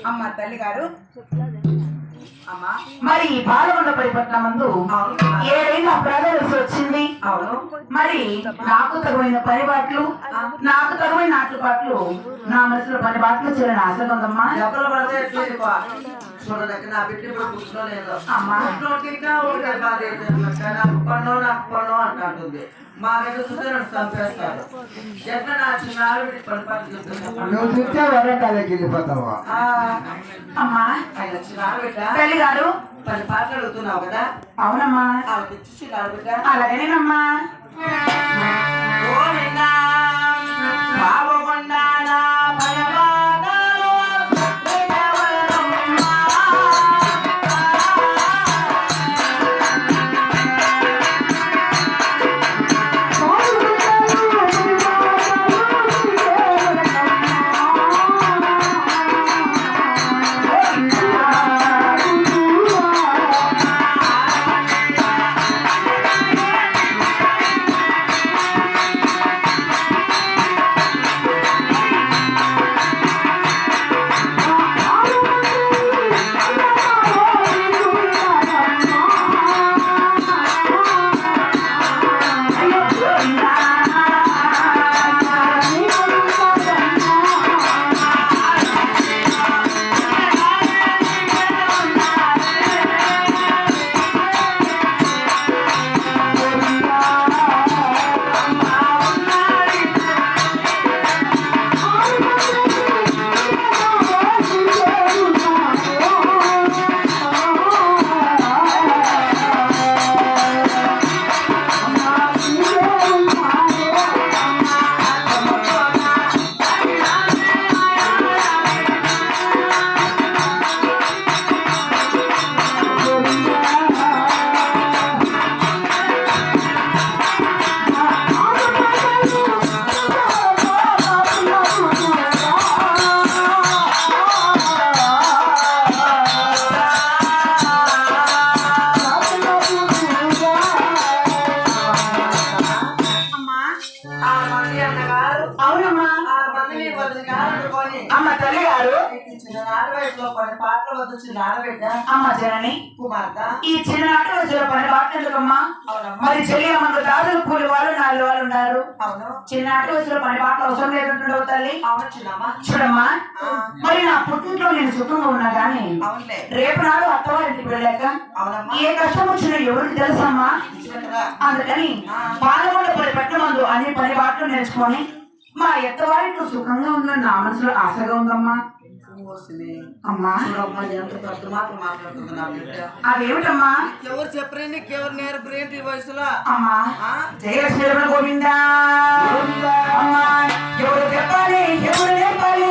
అమ్మ తల్లి గారు అమ్మా మరి బాలకొండ పరిపట్నమందు ఏదైనా ప్రదర్శన వచ్చింది. అవును మరి నాకు తగువైన పరిపాట్లు నాకు తగువైన ఆటపాట్లు నా మనసులో పని బాట్లు చేయాలని ఆశగా ఉందమ్మా. ఎవరు పడితే ఎట్లేదు చూడదక్క నా బిడ్డ కూడా కూర్చోలేదు అమ్మా నాకు పండు అంటుంది. మా దగ్గర చూస్తే నన్ను చంపేస్తారు. ఎట్లా నా చిన్న ఆవిడ పనిపాట్లు నువ్వు చూస్తే వరంగల్కి వెళ్ళిపోతావా? అమ్మా ఆయన చిన్న ఆవిడ తల్లి గారు పని పాటలు అడుగుతున్నావు కదా. అవునమ్మా ఆవిడ చిన్న ఆవిడ అలాగేనమ్మా. అమ్మ తల్లి గారు అమ్మ జనని ఈ చిన్ననాటి వయసులో పని పాటలు ఎందుకమ్మా? మరి చెల్లి మనకు దాదులు కూలి వాళ్ళు 4 వాళ్ళు ఉన్నారు. చిన్ననాటి వయసులో పని పాటలు అవసరం లేదంటుండవు తల్లి. చూడమ్మా మరి నా పుట్టింట్లో నేను సుఖంగా ఉన్నా గానీ రేపు నాడు అత్తవారింటికి వెళ్ళాక ఏ కష్టం వచ్చినా ఎవరికి తెలుసమ్మా? అందుకని బాలకొండ పరిపట్నమందు అన్ని పని పాటలు నేర్చుకొని మా ఎత్తవారింట్లో సుఖంగా ఉందని నా మనసులో ఆశగా ఉందమ్మా. అమ్మా అదేమిటమ్మా? ఎవరు చెప్పరే నీకెవరు నేర్పరేంటి ఈ వయసులో? అమ్మా జయ శ్రీరమణ గోవిందా. అమ్మా ఎవరు చెప్పాలి ఎవరు చెప్పాలి